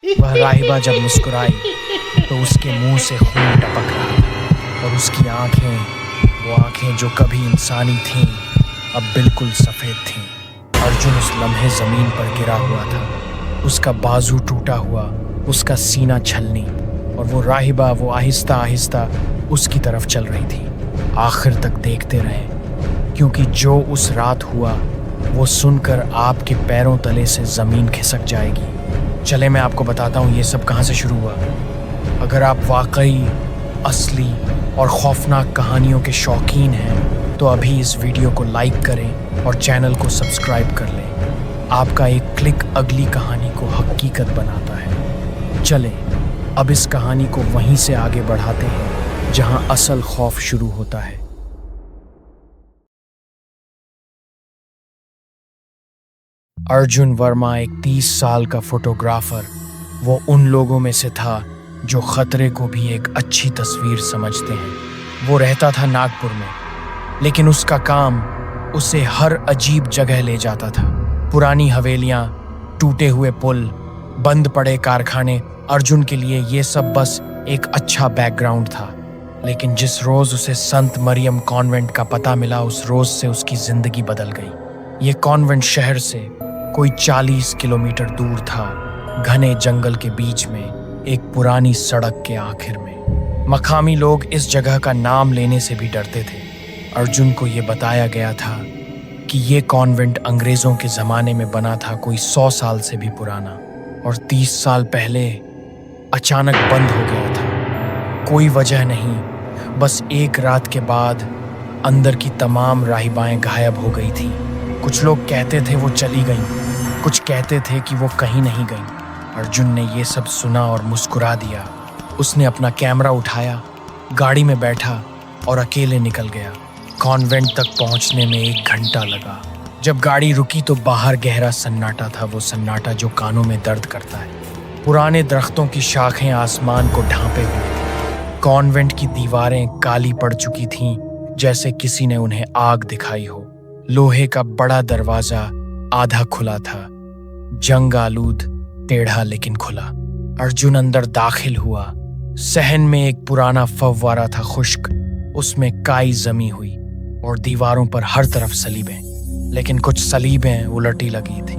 वह राहिबा जब मुस्कुराई तो उसके मुंह से खून टपक रहा था और उसकी आंखें, वो आंखें जो कभी इंसानी थीं, अब बिल्कुल सफ़ेद थीं। अर्जुन उस लम्हे ज़मीन पर गिरा हुआ था, उसका बाजू टूटा हुआ, उसका सीना छलनी, और वो राहिबा, वो आहिस्ता आहिस्ता उसकी तरफ चल रही थी। आखिर तक देखते रहे, क्योंकि जो उस रात हुआ वो सुनकर आपके पैरों तले से ज़मीन खिसक जाएगी। चले मैं आपको बताता हूँ ये सब कहाँ से शुरू हुआ। अगर आप वाकई असली और खौफनाक कहानियों के शौकीन हैं तो अभी इस वीडियो को लाइक करें और चैनल को सब्सक्राइब कर लें। आपका एक क्लिक अगली कहानी को हकीकत बनाता है। चलें अब इस कहानी को वहीं से आगे बढ़ाते हैं जहां असल खौफ शुरू होता है। अर्जुन वर्मा एक 30 साल का फोटोग्राफर, वो उन लोगों में से था जो खतरे को भी एक अच्छी तस्वीर समझते हैं। वो रहता था नागपुर में, लेकिन उसका काम उसे हर अजीब जगह ले जाता था। पुरानी हवेलियां, टूटे हुए पुल, बंद पड़े कारखाने, अर्जुन के लिए ये सब बस एक अच्छा बैकग्राउंड था। लेकिन जिस रोज उसे संत मरियम कॉन्वेंट का पता मिला, उस रोज से उसकी जिंदगी बदल गई। ये कॉन्वेंट शहर से कोई 40 किलोमीटर दूर था, घने जंगल के बीच में, एक पुरानी सड़क के आखिर में। मकामी लोग इस जगह का नाम लेने से भी डरते थे। अर्जुन को ये बताया गया था कि ये कॉन्वेंट अंग्रेजों के ज़माने में बना था, कोई 100 साल से भी पुराना, और 30 साल पहले अचानक बंद हो गया था। कोई वजह नहीं, बस एक रात के बाद अंदर की तमाम राहिबाएं गायब हो गई थी। कुछ लोग कहते थे वो चली गईं, कुछ कहते थे कि वो कहीं नहीं गईं। अर्जुन ने ये सब सुना और मुस्कुरा दिया। उसने अपना कैमरा उठाया, गाड़ी में बैठा और अकेले निकल गया। कॉन्वेंट तक पहुंचने में 1 घंटा लगा। जब गाड़ी रुकी तो बाहर गहरा सन्नाटा था, वो सन्नाटा जो कानों में दर्द करता है। पुराने दरख्तों की शाखें आसमान को ढांपे हुए थी। कॉन्वेंट की दीवारें काली पड़ चुकी थीं, जैसे किसी ने उन्हें आग दिखाई हो। लोहे का बड़ा दरवाजा आधा खुला था, जंग आलूद, टेढ़ा लेकिन खुला। अर्जुन अंदर दाखिल हुआ। सहन में एक पुराना फव्वारा था, खुश्क, उसमें काई जमी हुई और दीवारों पर हर तरफ सलीबें, लेकिन कुछ सलीबें उलटी लगी थी।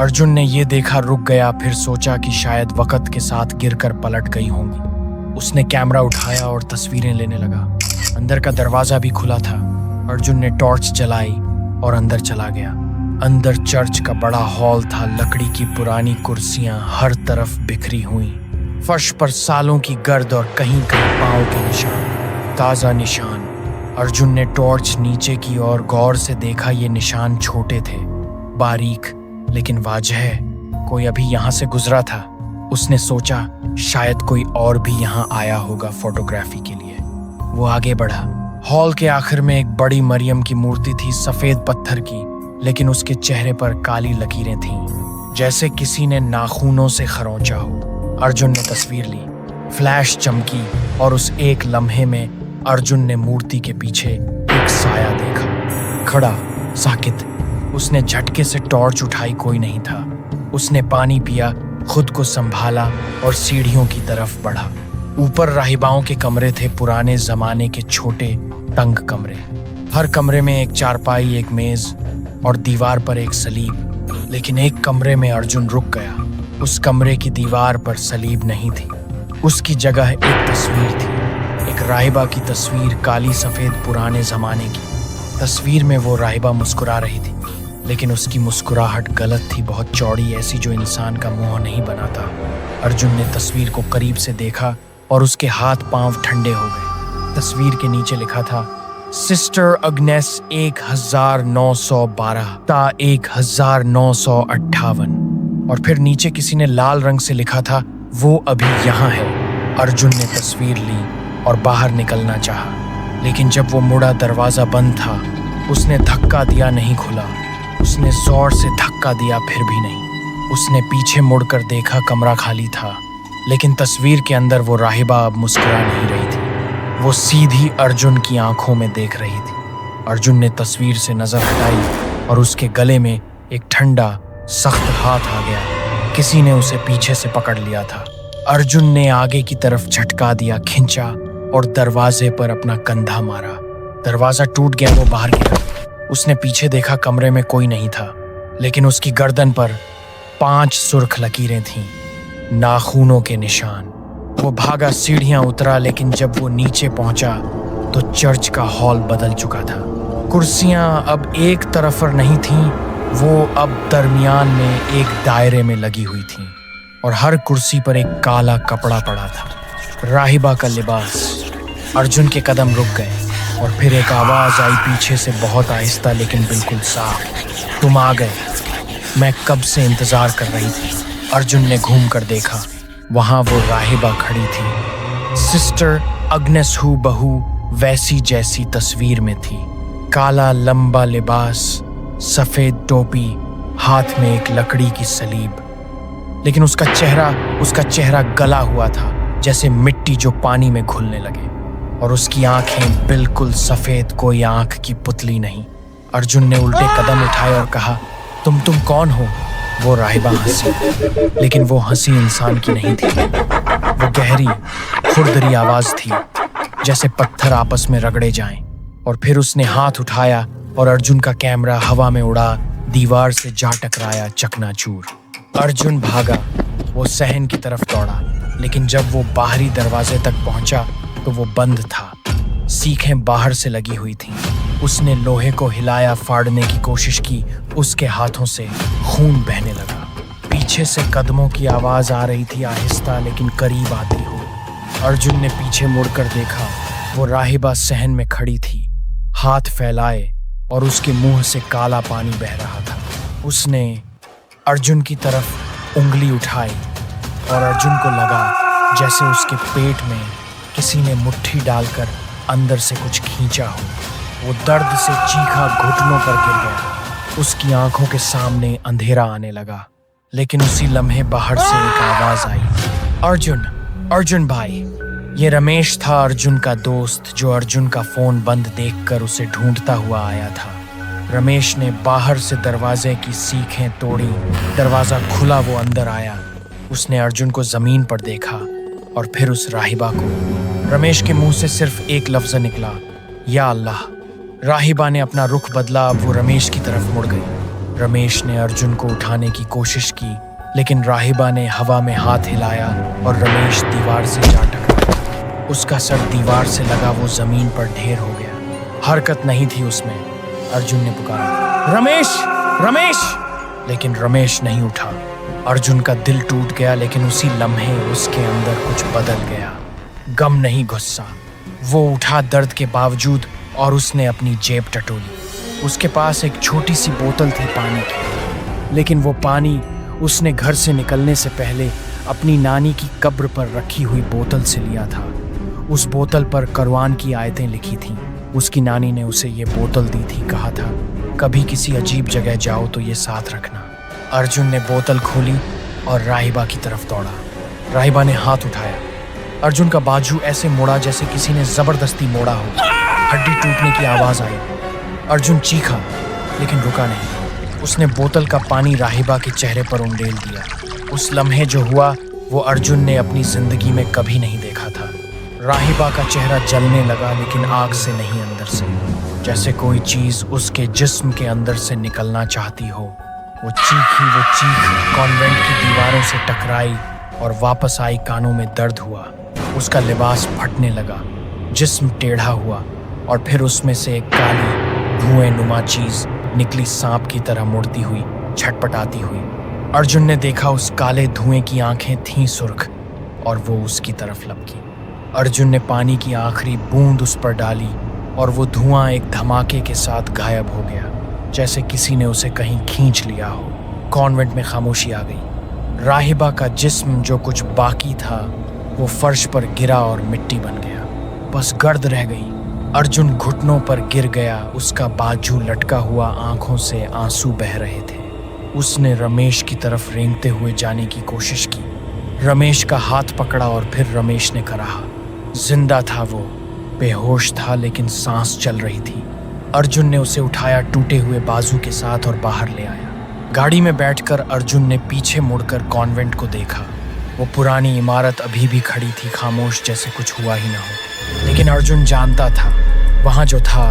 अर्जुन ने ये देखा, रुक गया, फिर सोचा कि शायद वक्त के साथ गिरकर पलट गई होंगी। उसने कैमरा उठाया और तस्वीरें लेने लगा। अंदर का दरवाजा भी खुला था। अर्जुन ने टॉर्च जलाई और अंदर चला गया। अंदर चर्च का बड़ा हॉल था, लकड़ी की पुरानी कुर्सियां हर तरफ बिखरी हुई, फर्श पर सालों की गर्द और कहीं कहीं पांव के निशान, ताजा निशान। अर्जुन ने टॉर्च नीचे की और गौर से देखा। ये निशान छोटे थे, बारीक, लेकिन वाजह कोई अभी यहाँ से गुजरा था। उसने सोचा शायद कोई और भी यहाँ आया होगा फोटोग्राफी के लिए। वो आगे बढ़ा। हॉल के आखिर में एक बड़ी मरियम की मूर्ति थी, सफेद पत्थर की, लेकिन उसके चेहरे पर काली लकीरें थीं, जैसे किसी ने नाखूनों से खरोंचा हो। अर्जुन ने तस्वीर ली, फ्लैश चमकी और उस एक लम्हे में अर्जुन ने मूर्ति के पीछे एक साया देखा, खड़ा, साकित। उसने झटके से टॉर्च उठाई, कोई नहीं था। उसने पानी पिया, खुद को संभाला और सीढ़ियों की तरफ बढ़ा। ऊपर राहिबाओं के कमरे थे, पुराने जमाने के छोटे तंग कमरे। हर कमरे में एक चारपाई, एक मेज और दीवार पर एक सलीब। लेकिन एक कमरे में अर्जुन रुक गया। उस कमरे की दीवार पर सलीब नहीं थी, उसकी जगह एक तस्वीर थी, एक राहिबा की तस्वीर, काली सफेद पुराने जमाने की। तस्वीर में वो राहिबा मुस्कुरा रही थी, लेकिन उसकी मुस्कुराहट गलत थी, बहुत चौड़ी, ऐसी जो इंसान का मुंह नहीं बनाता। अर्जुन ने तस्वीर को करीब से देखा और उसके हाथ पांव ठंडे हो गए। तस्वीर के नीचे लिखा था, सिस्टर अग्नेस 1912 ता 1958। और फिर नीचे किसी ने लाल रंग से लिखा था, वो अभी यहाँ है। अर्जुन ने तस्वीर ली और बाहर निकलना चाहा, लेकिन जब वो मुड़ा दरवाजा बंद था। उसने धक्का दिया, नहीं खुला। उसने जोर से धक्का दिया, फिर भी नहीं। उसने पीछे मुड़कर देखा, कमरा खाली था, लेकिन तस्वीर के अंदर वो राहिबा अब मुस्कुरा नहीं रही थी। वो सीधी अर्जुन की आंखों में देख रही थी। अर्जुन ने तस्वीर से नजर हटाई और उसके गले में एक ठंडा, सख्त हाथ आ गया। किसी ने उसे पीछे से पकड़ लिया था। अर्जुन ने आगे की तरफ झटका दिया, खींचा और दरवाजे पर अपना कंधा मारा। दरवाजा टूट गया, वो बाहर गिरा। उसने पीछे देखा, कमरे में कोई नहीं था, लेकिन उसकी गर्दन पर 5 सुर्ख लकीरें थीं, नाखूनों के निशान। वो भागा, सीढ़ियां उतरा, लेकिन जब वो नीचे पहुंचा तो चर्च का हॉल बदल चुका था। कुर्सियां अब एक तरफ नहीं थीं, वो अब दरमियान में एक दायरे में लगी हुई थीं और हर कुर्सी पर एक काला कपड़ा पड़ा था, राहिबा का लिबास। अर्जुन के कदम रुक गए और फिर एक आवाज आई पीछे से, बहुत आहिस्ता लेकिन बिल्कुल साफ, तुम आ गए, मैं कब से इंतजार कर रही थी। अर्जुन ने घूम कर देखा, वहां वो राहिबा खड़ी थी। सिस्टर अग्नेस हू बहू वैसी जैसी तस्वीर में थी। काला लंबा लिबास, सफेद टोपी, हाथ में एक लकड़ी की सलीब। लेकिन उसका चेहरा गला हुआ था, जैसे मिट्टी जो पानी में घुलने लगे, और उसकी आंखें बिल्कुल सफेद, कोई आंख की पुतली नहीं। अर्जुन ने उल्टे कदम उठाए और कहा, तुम कौन हो? वो राहिबा हंसी, लेकिन वो हंसी इंसान की नहीं थी। वो गहरी, खुरदरी आवाज थी, जैसे पत्थर आपस में रगड़े जाएं। और फिर उसने हाथ उठाया और अर्जुन का कैमरा हवा में उड़ा, दीवार से जा टकराया, चकनाचूर। अर्जुन भागा, वो सहन की तरफ दौड़ा, लेकिन जब वो बाहरी दरवाजे तक पहुंचा तो वो बंद था। सीखें बाहर से लगी हुई थीं। उसने लोहे को हिलाया, फाड़ने की कोशिश की, उसके हाथों से खून बहने लगा। पीछे से कदमों की आवाज आ रही थी, आहिस्ता लेकिन करीब आती हुई। अर्जुन ने पीछे मुड़कर देखा, वो राहिबा सहन में खड़ी थी, हाथ फैलाए, और उसके मुंह से काला पानी बह रहा था। उसने अर्जुन की तरफ उंगली उठाई और अर्जुन को लगा जैसे उसके पेट में किसी ने मुट्ठी डालकर अंदर से कुछ खींचा हो। वो दर्द से चीखा, घुटनों पर गिर गया। उसकी आंखों के सामने अंधेरा आने लगा, लेकिन उसी लम्हे बाहर से एक आवाज आई, अर्जुन भाई। ये रमेश था, अर्जुन का दोस्त, जो अर्जुन का फोन बंद देखकर उसे ढूंढता हुआ आया था। रमेश ने बाहर से दरवाजे की सीखें तोड़ी, दरवाजा खुला, वो अंदर आया। उसने अर्जुन को जमीन पर देखा और फिर उस राहिबा को। रमेश के मुंह से सिर्फ एक लफ्ज निकला, या अल्लाह। राहिबा ने अपना रुख बदला, अब वो रमेश की तरफ मुड़ गई। रमेश ने अर्जुन को उठाने की कोशिश की, लेकिन राहिबा ने हवा में हाथ हिलाया और रमेश दीवार से जा टकराया। उसका सर दीवार से लगा, वो जमीन पर ढेर हो गया। हरकत नहीं थी उसमें। अर्जुन ने पुकारा, रमेश, लेकिन रमेश नहीं उठा। अर्जुन का दिल टूट गया, लेकिन उसी लम्हे उसके अंदर कुछ बदल गया। गम नहीं, गुस्सा। वो उठा दर्द के बावजूद और उसने अपनी जेब टटोली। उसके पास एक छोटी सी बोतल थी पानी की, लेकिन वो पानी उसने घर से निकलने से पहले अपनी नानी की कब्र पर रखी हुई बोतल से लिया था। उस बोतल पर कुरान की आयतें लिखी थीं। उसकी नानी ने उसे ये बोतल दी थी, कहा था कभी किसी अजीब जगह जाओ तो ये साथ रखना। अर्जुन ने बोतल खोली और राहिबा की तरफ दौड़ा। राहिबा ने हाथ उठाया। अर्जुन का बाजू ऐसे मुड़ा जैसे किसी ने जबरदस्ती मोड़ा हो। हड्डी टूटने की आवाज आई। अर्जुन चीखा, लेकिन रुका नहीं। उसने बोतल का पानी राहिबा के चेहरे पर उंडेल दिया। उस लम्हे जो हुआ वो अर्जुन ने अपनी जिंदगी में कभी नहीं देखा था। राहिबा का चेहरा जलने लगा, लेकिन आग से नहीं, अंदर से, जैसे कोई चीज उसके जिस्म के अंदर से निकलना चाहती हो। वो चीख कॉन्वेंट की दीवारों से टकराई और वापस आई। कानों में दर्द हुआ। उसका लिबास फटने लगा, जिस्म टेढ़ा हुआ, और फिर उसमें से एक काली धुएं नुमा चीज निकली, सांप की तरह मुड़ती हुई, छटपटाती हुई। अर्जुन ने देखा उस काले धुएं की आंखें थीं सुर्ख, और वो उसकी तरफ लपकी। अर्जुन ने पानी की आखिरी बूंद उस पर डाली और वो धुआं एक धमाके के साथ गायब हो गया, जैसे किसी ने उसे कहीं खींच लिया हो। कॉन्वेंट में खामोशी आ गई। राहिबा का जिस्म जो कुछ बाकी था वो फर्श पर गिरा और मिट्टी बन गया। बस गर्द रह गई। अर्जुन घुटनों पर गिर गया, उसका बाजू लटका हुआ, आंखों से आंसू बह रहे थे। उसने रमेश की तरफ रेंगते हुए जाने की कोशिश की। रमेश का हाथ पकड़ा और फिर रमेश ने कराहा। जिंदा था वो, बेहोश था, लेकिन सांस चल रही थी। अर्जुन ने उसे उठाया टूटे हुए बाजू के साथ और बाहर ले आया। गाड़ी में बैठकर अर्जुन ने पीछे मुड़कर कॉन्वेंट को देखा। वो पुरानी इमारत अभी भी खड़ी थी, खामोश, जैसे कुछ हुआ ही ना हो। लेकिन अर्जुन जानता था वहां जो था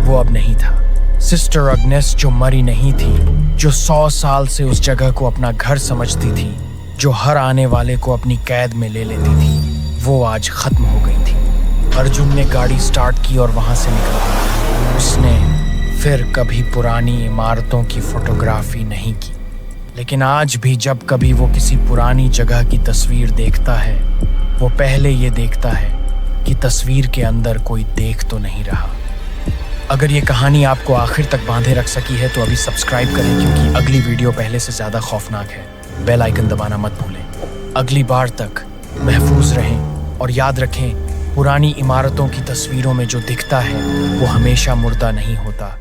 वो अब नहीं था। सिस्टर अग्नेस जो मरी नहीं थी, जो 100 साल से उस जगह को अपना घर समझती थी, जो हर आने वाले को अपनी कैद में ले लेती थी, वो आज खत्म हो गई थी। अर्जुन ने गाड़ी स्टार्ट की और वहां से निकला। उसने फिर कभी पुरानी इमारतों की फोटोग्राफी नहीं की, लेकिन आज भी जब कभी वो किसी पुरानी जगह की तस्वीर देखता है, वो पहले ये देखता है कि तस्वीर के अंदर कोई देख तो नहीं रहा। अगर ये कहानी आपको आखिर तक बांधे रख सकी है तो अभी सब्सक्राइब करें, क्योंकि अगली वीडियो पहले से ज़्यादा खौफनाक है। बेल आइकन दबाना मत भूलें। अगली बार तक महफूज रहें और याद रखें, पुरानी इमारतों की तस्वीरों में जो दिखता है वो हमेशा मुर्दा नहीं होता।